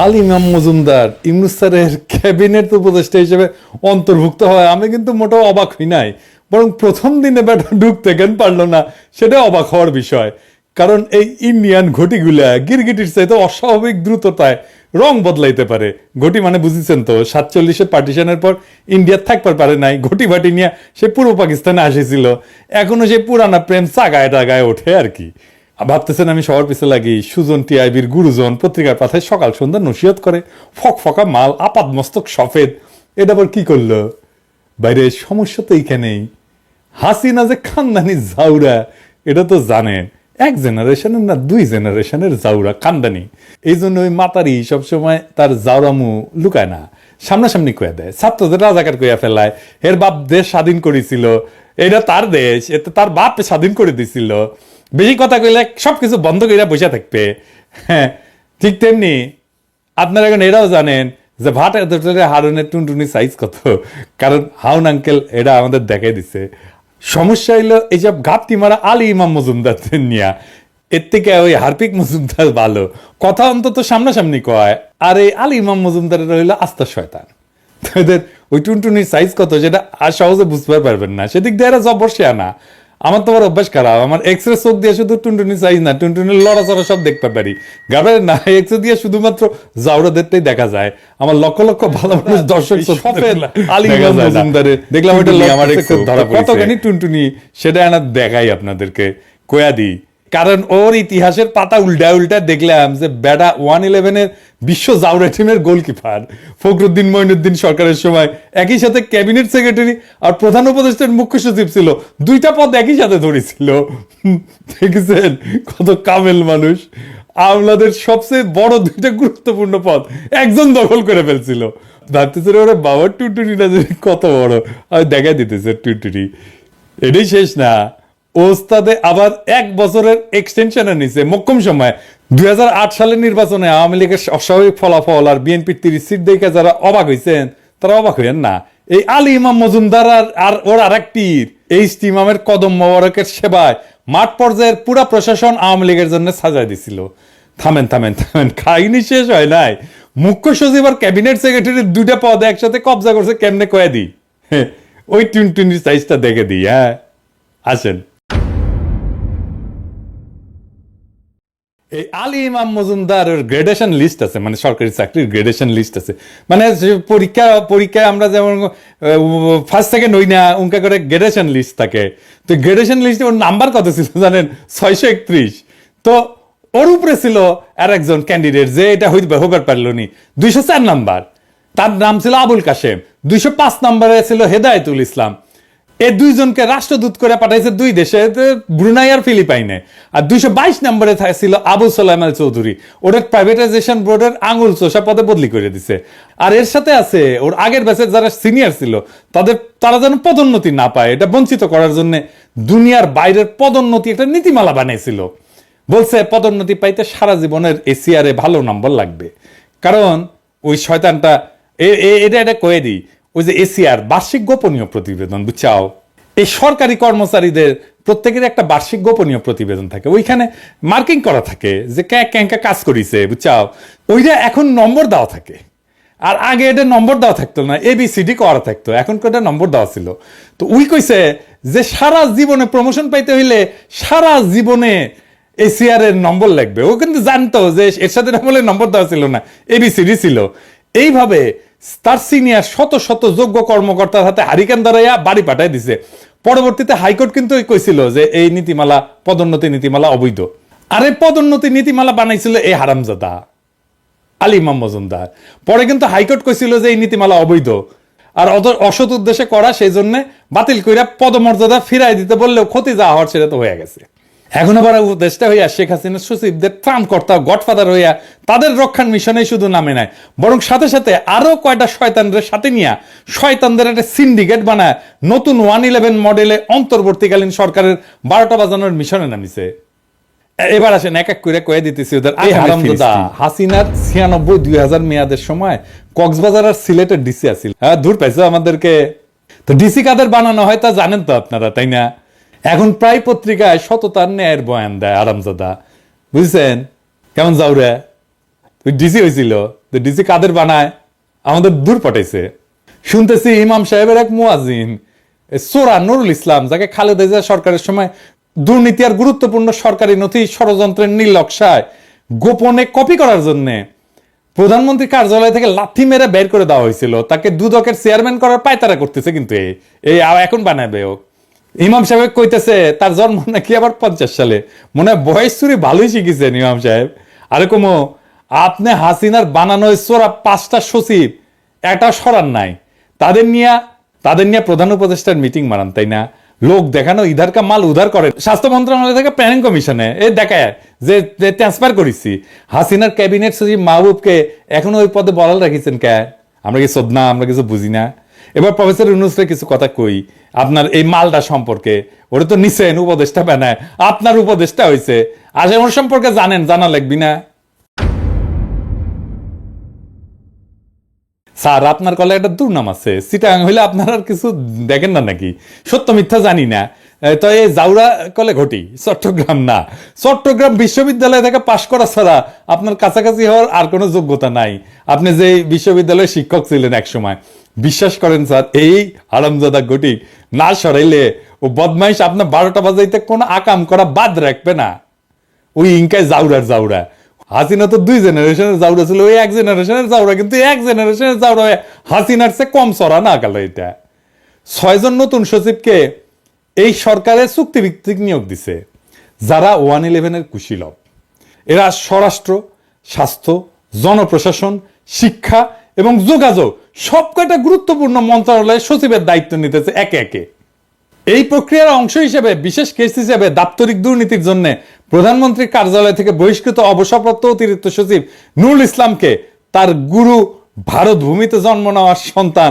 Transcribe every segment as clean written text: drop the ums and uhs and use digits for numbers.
আলী ইমাম মজুমদার ইউনূস স্যারের ক্যাবিনেট উপদেষ্টা হিসেবে অন্তর্ভুক্ত হয় আমি কিন্তু মোটেও অবাক হই নাই, বরং প্রথম দিনে ব্যাটা ঢুকতে কেন পারলো না সেটা অবাক হওয়ার বিষয়। কারণ এই ইন্ডিয়ান ঘটিগুলা গিরগিটির চাইতে অস্বাভাবিক দ্রুততায় রং বদলাইতে পারে। ঘটি মানে বুঝেছেন তো, 47-এর পার্টিশনের পর ইন্ডিয়া থাকবার পারে নাই, ঘটি বাটি নিয়ে সে পূর্ব পাকিস্তানে আসেছিল, এখনো সেই পুরানা প্রেম চাগায় টাগায় ওঠে আর কি। ভাবতেছেন আমি সবার পিছে লাগি? সুজন টিআইবির গুরুজন পত্রিকার পাতায় সকাল সন্ধ্যা নসিহত করে, ফক ফকা মাল, আপাদ মস্তক সফেদ। এটা আবার কি করলো? বাইরে সমস্যা তো এইখানেই, হাসিনা যে খানদানি জাউরা এটা তো জানেন, এক জেনারেশনের না 2 জেনারেশনের জাউরা খানদানি। এই জন্য ওই মাতারি সবসময় তার জাউরামু লুকায় না, সামনাসামনি কয়ে দেয়, ছাত্রদের রাজাকার কইয়া ফেলায়। এর বাপ দেশ স্বাধীন করেছিল, এটা তার দেশ, এতে তার বাপ স্বাধীন করে দিছিল, বেশি কথা কইলে সবকিছু বন্ধ কইরা বসে থাকবে। হ্যাঁ, ঠিক তেমনি আপনারা এখন এরাও জানেন যে ভাটের হারুনের টুনটুনি সাইজ কত, কারণ হাউন আঙ্কেল এটা আমাদের দেখাই দিছে। সমস্যা হইলো এইসব ঘাপটি মারা আলী ইমাম মজুমদার নিয়া, এর থেকে ওই হারপিক মজুমদার ভালো, কথা অন্তত সামনাসামনি কয়। আর এই আলী ইমাম মজুমদারের হইলো আস্তা শয়তান। এদের ওই টুনটুনির সাইজ কত সেটা আর সহজে বুঝতে পারবেন না, সেদিক দিয়ে এরা জব বসে আনা। আমার তো আবার অভ্যাস খারাপ, আমার এক্সরে চোখ দিয়ে শুধু টুনটুনি সাইজ না, টুনটুনির লড়াচড়া সব দেখতে পারি। গাবের না এক্সরে দিয়ে শুধুমাত্র জাউরাদেরটাই দেখা যায়। আমার লক্ষ লক্ষ ভালো মানুষ দর্শক আলী ইমাম মজুমদারের দেখলাম ওইটা আমার কতখানি টুনটুনি সেটা আনা দেখাই আপনাদেরকে কয়া দিই। কারণ ওর ইতিহাসের পাতা উল্টা উল্টা দেখলাম যে বেডা 111-এর বিশ্ব জাউরা টিমের গোলকিপার ফখরুদ্দিন মঈনুদ্দিন সরকারের সময় একই সাথে ক্যাবিনেট সেক্রেটারি আর প্রধান উপদেষ্টার মুখ্য সচিব ছিল, 2টা পদ একই সাথে ধরেছিল। দেখেছেন কত কামেল মানুষ, আমলাদের সবচেয়ে বড় 2টা গুরুত্বপূর্ণ পদ একজন দখল করে ফেলছিল। ভাবতেছে ওরা বাবার টুনটুনিটা কত বড়, আমি দেখাই দিতেছে টুনটুনি। এটাই শেষ না, ওস্তাদে আবার 1 বছরের এক্সটেনশনের নিচে মোক্ষম সময় 2008 সালের নির্বাচনে আওয়ামী লীগের অস্বাভাবিক ফলাফল আর বিএনপির 30 সিট দেখে যারা অবাক হয়েছেন তারা অবাক হইয়েন না। এই আলী ইমাম মজুমদার আর ওর আরেক পীর এই ইমামের কদম মোবারকের সেবায় মাঠ পর্যায়ের পুরা প্রশাসন আওয়ামী লীগের জন্য সাজায় দিছিল। থামেন থামেন থামেন, খাইনি শেষ হয় নাই। মুখ্য সচিব আর ক্যাবিনেট সেক্রেটারির 2টা পদ একসাথে কবজা করছে কেমনে কয়ে দিই? ওই টুনটুনির সাইজটা দেখে দিই। হ্যাঁ আসেন। এই আলী ইমাম মজুমদারের গ্রেডেশন লিস্ট আছে, মানে সরকারি চাকরির গ্রেডেশন লিস্ট আছে। মানে পরীক্ষায় আমরা যেমন ফার্স্ট সেকেন্ড হই না, উনকা করে গ্রেডেশন লিস্ট থাকে। তো গ্রেডেশন লিস্টে ওর নাম্বার কত ছিল জানেন? 631। তো ওর উপরে ছিল আর একজন ক্যান্ডিডেট যে এটা হইবার পারল নি, 204 নাম্বার। তার নাম ছিল আবুল কাশেম। 205 নম্বরে ছিল হেদায়েতুল ইসলাম। এই 2জনকে রাষ্ট্রদূত করে পাঠাইছে 2 দেশে, ব্রুনাই আর ফিলিপাইনে। আর 222 নম্বরে ছিল আবু সোলাইমান চৌধুরী, ওটা প্রাইভেটাইজেশন বোর্ডের আঙুল চোষা পদে বদলি করে দিছে। আর এর সাথে আছে ওর আগের ব্যাচের যারা সিনিয়র ছিল তারা যেন পদোন্নতি না পায়, এটা বঞ্চিত করার জন্য দুনিয়ার বাইরের পদোন্নতি একটা নীতিমালা বানাইছিল। বলছে পদোন্নতি পাইতে সারা জীবনের এসিআরে ভালো নম্বর লাগবে। কারণ ওই শয়তানটা এটা কয়ে দিই, ওই যে এসিআর বার্ষিক গোপনীয় প্রতিবেদন, বুঝছাও, এই সরকারি কর্মচারীদের প্রত্যেকের একটা বার্ষিক গোপনীয় প্রতিবেদন থাকে, ওইখানে মার্কিং করা থাকে যে ক্যাঙ্কা কাজ করিছে, বুঝছাও। ওইটা এখন নম্বর দেওয়া থাকে। আর আগে এটা নম্বর দেওয়া থাকতো না, ABCD করা থাকতো, এখন এটা নম্বর দেওয়া ছিল। তো উই কইছে যে সারা জীবনে প্রমোশন পাইতে হইলে সারা জীবনে এসিআর এর নম্বর লাগবে। ও কিন্তু জানতো যে এর সাথে নম্বর দেওয়া ছিল না, ABCD ছিল। এইভাবে তার সিনিয়র শত শত যোগ্য কর্মকর্তার হাতে হারিকেন ধরাইয়া বাড়ি পাঠাই দিছে। পরবর্তীতে হাইকোর্ট কিন্তু কইছিল যে এই নীতিমালা, পদোন্নতি নীতিমালা অবৈধ। আর এই পদোন্নতি নীতিমালা বানাইছিল এই হারামজাদা আলী ইমাম মজুমদার। পরে কিন্তু হাইকোর্ট কইছিল যে এই নীতিমালা অবৈধ আর অসৎ উদ্দেশ্যে করা, সেই জন্য বাতিল কইরা পদমর্যাদা ফিরাই দিতে বললেও ক্ষতি যা হওয়ার সেটা তো হয়ে গেছে। এখন আবার উপদেষ্টা হইয়া শেখ হাসিনার সচিবদের ত্রাণকর্তা গডফাদার হইয়া তাদের রক্ষার মিশনে শুধু নামে নাই, বরং সাথে সাথে আরো কয়টা শয়তানদের সাথে নিয়ে শয়তানদের একটা সিন্ডিকেট বানায় নতুন 111 মডেলে অন্তর্বর্তীকালীন সরকারের 12টা বাজানোর মিশনে নামিছে। এবার আসেন এক এক করে কয়ে দিতেছি ওদের। হাসিনার 96-2000 মেয়াদের সময় কক্সবাজার আর সিলেটের ডিসি আছিল। হ্যাঁ, দূর পাইছো আমাদেরকে। তো ডিসি কাদের বানানো হয় তা জানেন তো আপনারা, তাই না? এখন প্রায় পত্রিকায় সততার ন্যায়ের বয়ান দেয় আরামজাদা, বুঝছেন কেমন যাও রে? ডিসি হয়েছিল, ডিসি কাদের বানায়, আমাদের দূর পাঠাইছে। শুনতেছি ইমাম সাহেবের এক মুয়াজ্জিন সোরা নুরুল ইসলাম, যাকে খালেদা জিয়া সরকারের সময় দুর্নীতি আর গুরুত্বপূর্ণ সরকারি নথি ষড়যন্ত্রের নীল নকশায় গোপনে কপি করার জন্য প্রধানমন্ত্রী কার্যালয় থেকে লাথি মেরে বের করে দেওয়া হয়েছিল। তাকে দুদকের চেয়ারম্যান করার পায়তারা করতেছে, কিন্তু এই এখন বানাবে ও। ইমাম সাহেব কইতেছে তার জন্ম নাকি আবার 50 সালে, মনে হয় বয়স চুরি ভালোই শিখেছেন ইমাম সাহেব। আরে কমো, আপনি হাসিনার বানানো চোরা 5টা সচিব একটা সরান নাই, তাদের নিয়ে প্রধান উপদেষ্টার মিটিং মারান, তাই না? লোক দেখানো ইধার কা মাল উধার করে। স্বাস্থ্য মন্ত্রণালয় থেকে প্ল্যানিং কমিশনে দেখায় যে ট্রান্সফার করেছি। হাসিনার ক্যাবিনেট সচিব মাহবুবকে এখনো ওই পদে বহাল রাখিছেন কে? আমরা কি সদনা, আমরা কিছু বুঝি না? এবার প্রফেসর ইউনূসের কিছু কথা কই আপনার এই মালটা সম্পর্কে। ওরা তো নিছেন উপদেষ্টা বানায়, আপনার উপদেষ্টা হয়েছে, আসলে ওর সম্পর্কে জানেন, জানা লাগবি না? স্যার আপনার কলে একটা দুর্নাম আছে, চিটাং হইলে আপনার আর কিছু দেখেন না নাকি? সত্য মিথ্যা জানি না, তো এই জাউরা কলে ঘটি, চট্টগ্রাম না। চট্টগ্রাম বিশ্ববিদ্যালয় থেকে পাশ করা ছাড়া আপনার কাছাকাছি হওয়ার আর কোনো যোগ্যতা নাই। আপনি যে বিশ্ববিদ্যালয়ের শিক্ষক ছিলেন এক সময়, বিশ্বাস করেন স্যার, এই হারামজাদা ঘটি না সরাইলে ও বদমাইশ আপনার 12টা বাজাইতে কোনো আকাম করা বাদ রাখবে না। ওই ইনকায় জাউরা হাসিনা তো 2 জেনারেশনের জাউরা ছিল, ওই 1 জেনারেশনের জাউরা, কিন্তু 1 জেনারেশনের জাউরা হাসিনার চেয়ে কম চড়া না গেল। এটা 6 জন নতুন সচিবকে এই সরকারের চুক্তিভিত্তিক নিয়োগ দিছে, যারা 111-এর কুশীলব। এরা স্বরাষ্ট্র, স্বাস্থ্য, জনপ্রশাসন, শিক্ষা এবং যোগাযোগ সব কয়টা গুরুত্বপূর্ণ মন্ত্রণালয়ের সচিবের দায়িত্ব নিতেছে একে একে। এই প্রক্রিয়ার অংশ হিসেবে বিশেষ কেস হিসেবে দাপ্তরিক দুর্নীতির জন্য প্রধানমন্ত্রীর কার্যালয় থেকে বহিষ্কৃত অবসরপ্রাপ্ত অতিরিক্ত সচিব নুরুল ইসলামকে তার গুরু ভারত ভূমিতে জন্ম নেওয়ার সন্তান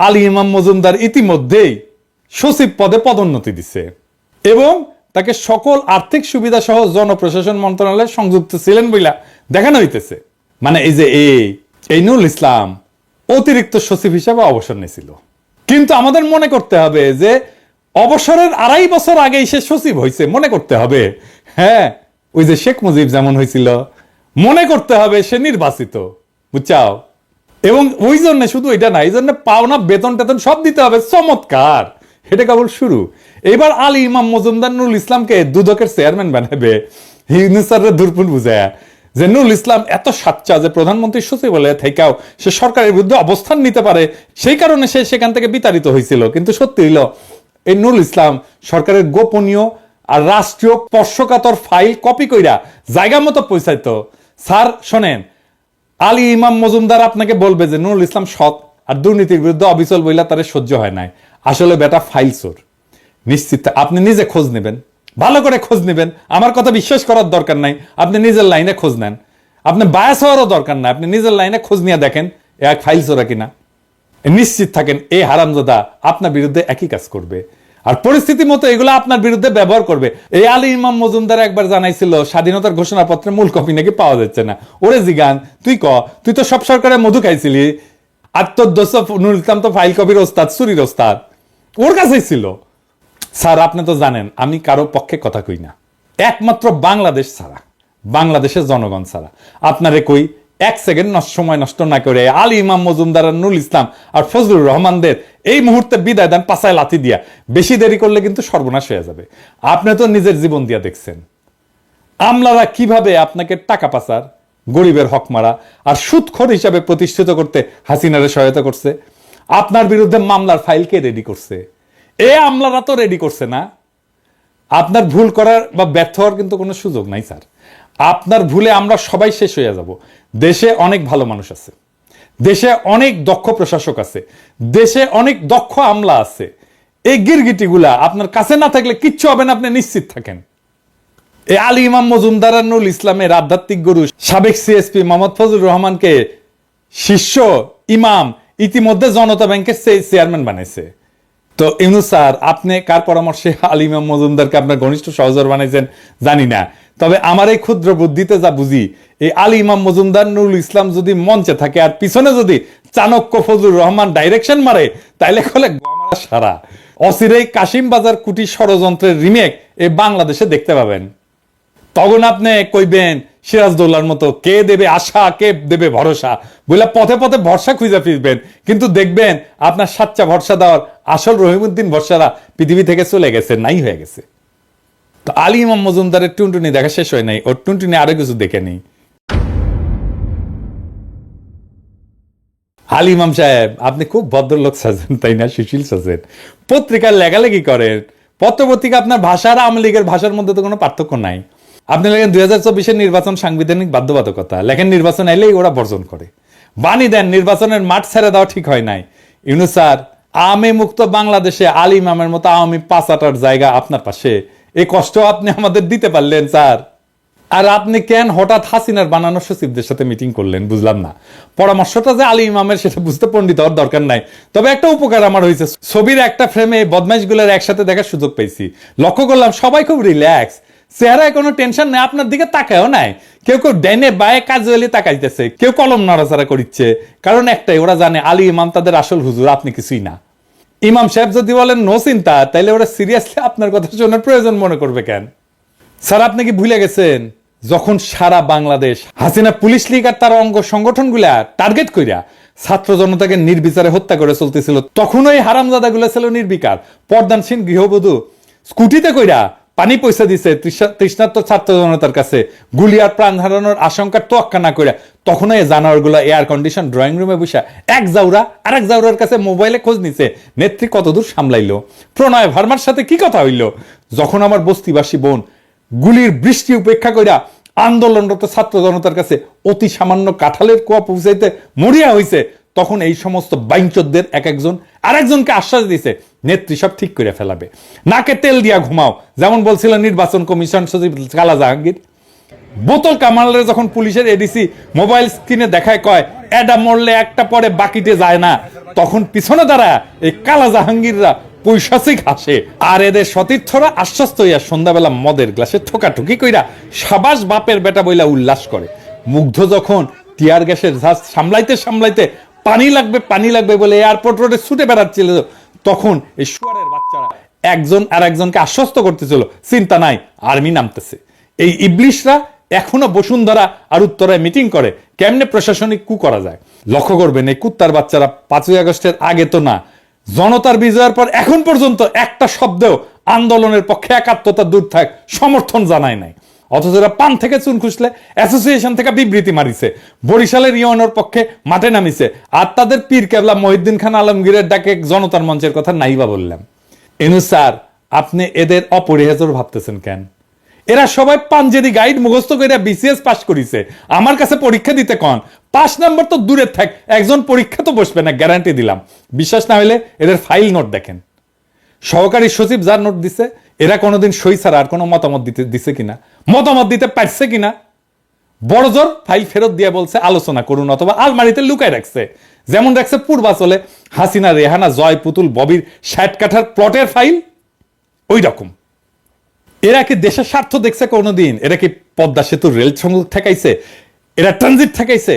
আলী ইমাম মজুমদার ইতিমধ্যেই সচিব পদে পদোন্নতি দিছে এবং তাকে সকল আর্থিক সুবিধা সহ জনপ্রশাসন মন্ত্রণালয়ে সংযুক্ত ছিলেন বইলা দেখানো হইতেছে। মানে এই যে এই নুরুল ইসলাম অতিরিক্ত সচিব হিসেবে অবসর নিয়েছিল, কিন্তু আমাদের মনে করতে হবে যে অবসরের 2.5 বছর আগেই সে সচিব হয়েছে, মনে করতে হবে। হ্যাঁ, ওই যে শেখ মুজিব যেমন হয়েছিল, মনে করতে হবে সে নির্বাচিত, বুঝছাও? এবং ওই জন্য শুধু এটা না, এই জন্য পাওনা বেতন টেতন সব দিতে হবে। চমৎকার, এটা কেবল শুরু। এবার আলী ইমাম মজুমদার নুরুল ইসলামকে দুদকের চেয়ারম্যান বানাবে, ইউনূসের দুর্পুন বুঝায় যে নুরুল ইসলাম এত সাচ্চা যে প্রধানমন্ত্রী সচিবালয়ে থেকেও সে সরকারের বিরুদ্ধে অবস্থান নিতে পারে, সেই কারণে সে সেখান থেকে বিতাড়িত হয়েছিল। কিন্তু সত্যি হইল এই নুরুল ইসলাম সরকারের গোপনীয় আর রাষ্ট্রীয় স্পর্শকাতর ফাইল কপি কইরা জায়গা মতো পৌঁছাইতো। স্যার শোনেন, আলী ইমাম মজুমদার আপনাকে বলবে যে নুরুল ইসলাম সৎ আর দুর্নীতির বিরুদ্ধে অবিচল বইলা তারে সহ্য হয় নাই, আসলে বেটা ফাইল চোর। নিশ্চিত আপনি নিজে খোঁজ নেবেন, ভালো করে খোঁজ নেবেন। আমার কথা বিশ্বাস করার দরকার নাই, আপনি নিজের লাইনে খোঁজ নেন। আপনি বায়াস হওয়ারও দরকার নাই, আপনি নিজের লাইনে খোঁজ নিয়ে দেখেন এক ফাইল চোরা কিনা। নিশ্চিত থাকেন এই হারামজাদা আপনার বিরুদ্ধে একই কাজ করবে, আর পরিস্থিতি মতো এগুলো আপনার বিরুদ্ধে ব্যবহার করবে। এই আলী ইমাম মজুমদার একবার জানাইছিল স্বাধীনতার ঘোষণাপত্রের মূল কপি নাকি পাওয়া যাচ্ছে না। ওরে জিগান, তুই তো সব সরকারের মধু খাইছিলি, আর তোর দোষ নুরুল ইসলাম তো ফাইল কপির ওস্তাদ, চুরির ওস্তাদ, ওর কাছেই ছিল। স্যার আপনি তো জানেন আমি কারো পক্ষে কথা কই না, একমাত্র বাংলাদেশ ছাড়া, বাংলাদেশের জনগণ ছাড়া। আপনারে কই 1 সেকেন্ড সময় নষ্ট না করে আলী ইমাম মজুমদার, নুরুল ইসলাম আর ফজলুর রহমানদের এই মুহূর্তে বিদায় দেন পাছায় লাথি দিয়া। বেশি দেরি করলে কিন্তু সর্বনাশ হয়ে যাবে। আপনি তো নিজের জীবন দিয়া দেখছেন আমলারা কিভাবে আপনাকে টাকা পাচার, গরিবের হক মারা আর সুদখোর হিসাবে প্রতিষ্ঠিত করতে হাসিনারে সহায়তা করছে। আপনার বিরুদ্ধে মামলার ফাইল কে রেডি করছে? আমলারা তো রেডি করছে না। আপনার ভুল করার বা ব্যর্থ হওয়ার কিন্তু কোনো সুযোগ নাই স্যার। আপনার ভুলে আমরা সবাই শেষ হয়ে যাব। দেশে অনেক ভালো মানুষ আছে, দেশে অনেক দক্ষ প্রশাসক আছে, দেশে অনেক দক্ষ আমলা আছে। এই গিরগিটিগুলা আপনার কাছে না থাকলে কিচ্ছু হবে না, আপনি নিশ্চিত থাকেন। এই আলী ইমাম মজুমদার আর নুরুল ইসলামের আধ্যাত্মিক গুরু সাবেক সিএসপি মোহাম্মদ ফজলুর রহমানকে শিষ্য ইমাম ইতিমধ্যে জনতা ব্যাংকের চেয়ারম্যান বানাইছে। তো ইউনূস স্যার আপনি কার পরামর্শে আলী ইমাম মজুমদারকে আপনার ঘনিষ্ঠ সহচর বানাইছেন জানি না, তবে আমার এই ক্ষুদ্র বুদ্ধিতে যা বুঝি, এই আলী ইমাম মজুমদার নুরুল ইসলাম যদি মঞ্চে থাকে আর পিছনে যদি চাণক্য ফজলুর রহমান ডাইরেকশন মারে, তাইলে কলে গমারা সারা অচিরেই কাশিম বাজার কুটি ষড়যন্ত্রের রিমেক এই বাংলাদেশে দেখতে পাবেন। তখন আপনি কইবেন সিরাজদৌল্লার মতো কে দেবে আশা কে দেবে ভরসা বলে পথে পথে ভরসা খুঁজে ফিরবেন, কিন্তু দেখবেন আপনার সাচ্চা ভরসা দেওয়ার আসল রহিমউদ্দিন ভরসারা পৃথিবী থেকে চলে গেছে, নাই হয়ে গেছে। তো আলী ইমাম মজুমদারের টুনটুনি দেখা শেষ হয় নাই, ওর টুনটুনি আরো কিছু দেখে নেই। আলী ইমাম সাহেব, আপনি খুব ভদ্রলোক সাজেন তাই না, সুশীল সাজেন, পত্রিকার লেখালেখি করেন, পত্রপত্রিকা আপনার ভাষা আর আওয়ামী লীগের ভাষার মধ্যে তো কোনো পার্থক্য নাই। আপনি লেখেন 2024 নির্বাচন সাংবিধানিক বাধ্যবাধকতা, লেখেন নির্বাচন এলেই ওরা বর্জন করে, বাণী দেন নির্বাচনের মাঠ ছেড়ে দেওয়া ঠিক হয় নাই। ইউনূস স্যার, আওয়ামী মুক্ত বাংলাদেশে আলী ইমামের মতো আওয়ামী পাঁচাটার জায়গা আপনার পাশে, এই কষ্ট আপনি আমাদের দিতে পারলেন স্যার। আর আপনি কেন হঠাৎ হাসিনার বানানো সচিবদের সাথে মিটিং করলেন বুঝলাম না। পরামর্শটা যে আলী ইমামের সেটা বুঝতে পণ্ডিত হওয়ার দরকার নাই, তবে একটা উপকার আমার হয়েছে, ছবির একটা ফ্রেমে বদমাইশগুলোর একসাথে দেখার সুযোগ পেয়েছি। লক্ষ্য করলাম সবাই খুব রিল্যাক্স, চেহারায় কোনো টেনশন নাই, আপনার দিকে তাকায়ও নাই। কেউ কেউ ডাইনে বায়ে কাজুয়ালি তাকাইতেছে, কেউ কলম নাড়াচাড়া করছে, কারণ একটাই, ওরা জানে আলী ইমাম তাদের আসল হুজুর, আপনি কিছুই না। ইমাম সাহেব যদি বলেন নো চিন্তা, তাইলে ওরা সিরিয়াসলি আপনার কথা শোনার প্রয়োজন মনে করবে কেন? স্যার আপনি কি ভুলে গেছেন যখন সারা বাংলাদেশ হাসিনা পুলিশ লীগ আর তার অঙ্গ সংগঠনগুলা টার্গেট কইরা ছাত্র জনতাকে নির্বিচারে হত্যা করে চলতেছিল, তখন ওই হারামজাদাগুলো ছিল নির্বিকার পর্দানসীন গৃহবধূ স্কুটিতে কইরা পানি পয়সা দিছে তৃষ্ণার্ত ছাত্র জনতার কাছে, গুলি আর প্রাণ হারানোর আশঙ্কার তোয়াক্কা না কইরা তখন এই জানোয়ারগুলো এয়ার কন্ডিশন ড্রয়িং রুমে বসে এক জাউরা আর এক জাউরার কাছে মোবাইলে খোঁজ নিছে নেত্রী কতদূর সামলাইলো, প্রণয় ভার্মার সাথে কি কথা হইল। যখন আমার বস্তিবাসী বোন গুলির বৃষ্টি উপেক্ষা কইরা আন্দোলনরত ছাত্র জনতার কাছে অতি সামান্য কাঁঠালের কোয়া পৌঁছাইতে মরিয়া হইছে, তখন এই সমস্ত বাইঞ্চোদদের এক একজন আরেকজনকে আশ্বাস দিছে নেত্রী সব ঠিক করে ফেলাবে, নাকে তেল দিয়া ঘুমাও, যেমন বলছিল নির্বাচন কমিশন সচিব কালা জাহাঙ্গীর। বোতল কামালের যখন পুলিশের এডিসি মোবাইল স্ক্রিনে দেখায় কয় এডা মরলে একটা পরে বাকিতে যায় না, তখন পিছনে দাঁড়া এই কালা জাহাঙ্গীররা পৈশাচিক হাসে, আর এদের সতীর্থরা আশ্বস্ত হইয়া সন্ধ্যাবেলা মদের গ্লাসে ঠোকাঠুকি কইরা সাবাস বাপের বেটা বইলা উল্লাস করে। মুগ্ধ যখন টিয়ার গ্যাসের ঝাঁজ সামলাইতে সামলাইতে পানি লাগবে বলে এয়ারপোর্ট রোডে ছুটে বেড়াচ্ছিল, তখন এই শুয়ারের বাচ্চারা একজন আর একজনকে আশ্বস্ত করতেছিল চিন্তা নাই আর্মি নামতেছে। এই ইবলিশরা এখনো বসুন্ধরা আর উত্তরায় মিটিং করে কেমনে প্রশাসনিক কু করা যায়। লক্ষ্য করবেন এই কুত্তার বাচ্চারা 5ই আগস্টের আগে তো না, জনতার বিজয়ের পর এখন পর্যন্ত একটা শব্দেও আন্দোলনের পক্ষে একাত্মতা দূর থাক সমর্থন জানায় নাই, অথচ এরা পান থেকে চুন খুঁজলে অ্যাসোসিয়েশন থেকে বিবৃতি মারিছে, বরিশালের ইউএনওর পক্ষে মাঠে নামিছে, আর তাদের পীর কেবলা মহিউদ্দিন খান আলমগীরের ডাকে জনতার মঞ্চের কথা নাইবা বললাম। ইউনূস স্যার আপনি এদের অপরিহার্য ভাবতেছেন কেন? এরা সবাই পাঞ্জেরি গাইড মুখস্থ করে বিসিএস পাস করিছে, আমার কাছে পরীক্ষা দিতে কন, 5 নম্বর তো দূরে থাক, একজন পরীক্ষা তো বসবে না গ্যারান্টি দিলাম। বিশ্বাস না হলে এদের ফাইল নোট দেখেন, সহকারী সচিব যার নোট দিছে এরা কোনোদিন সই ছাড়া আর কোনো মতামত দিছে কিনা, মতামত দিতে পারছে কিনা, বড় জোর ফাইল ফেরত দিয়ে বলছে আলোচনা করুন, অথবা আলমারিতে লুকায় রাখছে, যেমন রাখছে পূর্বাচলে হাসিনা রেহানা জয় পুতুল ববির 60 কাঠার প্লটের ফাইল, ওই রকম। এরা কি দেশের স্বার্থ দেখছে কোনোদিন? এরা কি পদ্মা সেতুর রেল সংযোগ ঠেকাইছে? এরা ট্রানজিট ঠেকাইছে?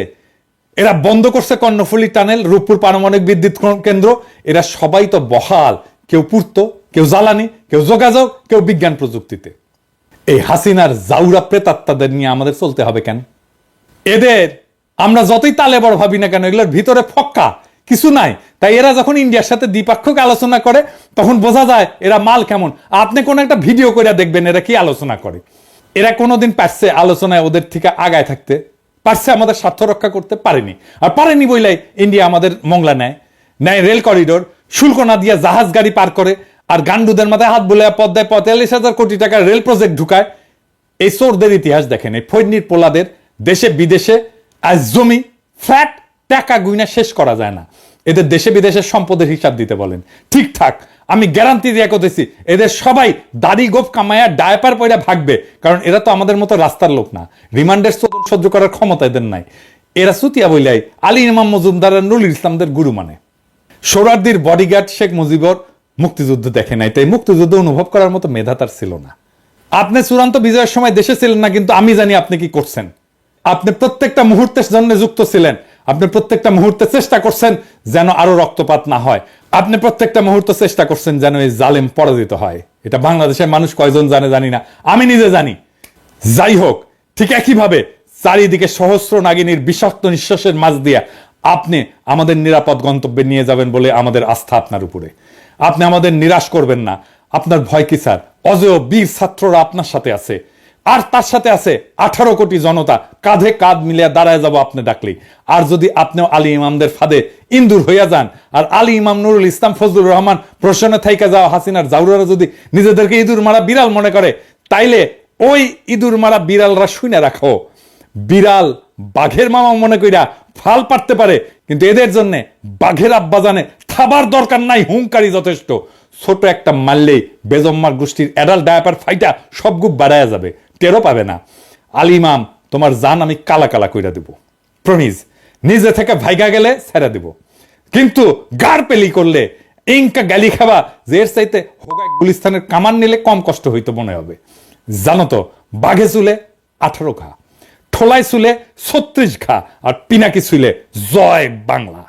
এরা বন্ধ করছে কর্ণফুলী টানেল, রূপপুর পারমাণবিক বিদ্যুৎ কেন্দ্র? এরা সবাই তো বহাল, কেউ পূর্ত, কেউ জ্বালানি, কেউ যোগাযোগ, কেউ বিজ্ঞান প্রযুক্তিতে। এই হাসিনার জাউরা প্রেতাত্মাদের নিয়ে আমাদের চলতে হবে কেন? এদের আমরা যতই তালে বড় ভাবি না কেন, এগুলোর ভিতরে ফক্কা কিছু নাই। তাই এরা যখন ইন্ডিয়ার সাথে দ্বিপাক্ষিক আলোচনা করে তখন বোঝা যায় এরা মাল কেমন। আপনি কোন একটা ভিডিও করে দেখবেন এরা কি আলোচনা করে। এরা কোনোদিন পারছে আলোচনায় ওদের থেকে আগায় থাকতে? পারছে আমাদের স্বার্থ রক্ষা করতে? পারেনি। আর পারেনি বইলাই ইন্ডিয়া আমাদের মংলা নেয় রেল করিডোর, শুল্ক না দিয়ে জাহাজ গাড়ি পার করে, আর গান্ডুদের মাথায় হাত বুলে পদ্মায় 45,000 কোটি টাকার রেল প্রজেক্ট ঢুকায়। এই চোরদের ইতিহাস দেখেন, এই ফৈনির পোলাদের দেশে বিদেশে আজ জমি ফ্ল্যাট টাকা গুইনা শেষ করা যায় না। এদের দেশে বিদেশের সম্পদের হিসাব দিতে বলেন, ঠিকঠাক আমি গ্যারান্টি দিয়ে করতেছি এদের সবাই দাড়ি গোফ কামায়া ডায়পার পয়রা ভাগবে, কারণ এরা তো আমাদের মতো রাস্তার লোক না, রিমান্ডের সহ্য করার ক্ষমতা এদের নাই। এরা সুতিয়া বইলাই আলী ইমাম মজুমদার আর নুরুল ইসলামদের গুরু মানে। সোহরাওয়ার্দীর বডিগার্ড শেখ মুজিবর মুক্তিযুদ্ধ দেখে নাই, তাই মুক্তিযুদ্ধ অনুভব করার মতো মেধা তার ছিল না। আপনি চূড়ান্ত বিজয়ের সময় দেশে ছিলেন না, কিন্তু আমি জানি আপনি কি করছেন। আপনি প্রত্যেকটা মুহূর্তের জন্য যুক্ত ছিলেন, আপনি প্রত্যেকটা মুহূর্তে চেষ্টা করছেন যেন আরো রক্তপাত না হয়, আপনি প্রত্যেকটা মুহূর্ত চেষ্টা করছেন যেন এই জালেম পরাজিত হয়। এটা বাংলাদেশের মানুষ কয়জন জানে জানি না, আমি নিজে জানি। যাই হোক, ঠিক একইভাবে চারিদিকে সহস্র নাগিনীর বিষাক্ত নিঃশ্বাসের মাঝ দিয়া আপনি আমাদের নিরাপদ গন্তব্যে নিয়ে যাবেন বলে আমাদের আস্থা আপনার উপরে। আপনি আমাদের নিরাশ করবেন না। আপনার ভয় কি স্যার? অজেয় বীর ছাত্ররা আপনার সাথে আছে, আর তার সাথে আছে 18 কোটি জনতা, কাঁধে কাঁধ মিলিয়ে দাঁড়ায় যাব আপনি ডাকলেই। আর যদি আপনিও আলী ইমামদের ফাঁদে ইন্দুর হইয়া যান, আর আলী ইমাম নুরুল ইসলাম ফজলুর রহমান প্রশ্নে থাইকা যাওয়া হাসিনার জাউরারা যদি নিজেদেরকে ইঁদুর মারা বিড়াল মনে করে, তাইলে ওই ইঁদুর মারা বিড়ালরা শুনে রাখো, বিড়াল বাঘের মামা মনে কইরা ফাল পারতে পারে, কিন্তু এদের জন্য বাঘের আব্বা জানে খাবার দরকার নাই, হুঙ্কারি যথেষ্ট। ছোট একটা মারলেই বেজম্মার গোষ্ঠীর অ্যাডাল্ট ডায়াপার ফাইটা সব গুপ বাড়ায়া যাবে, টেরও পাবে না। আলী ইমাম, তোমার জান আমি কালা কালা কইরা দেব, প্রমিজ। নিজে থেকে ভাইগা গেলে ছেড়ে দেব, কিন্তু গার পেলি করলে ইনকা গালি খাবা যে এর চাইতে হোগায় গুলিস্তানের কামান নিলে কম কষ্ট হইতো মনে হবে। জানো তো, বাঘে চুলে 18 ঘা, ঠোলায় চুলে 36 ঘা, আর পিনাকি চুলে জয় বাংলা।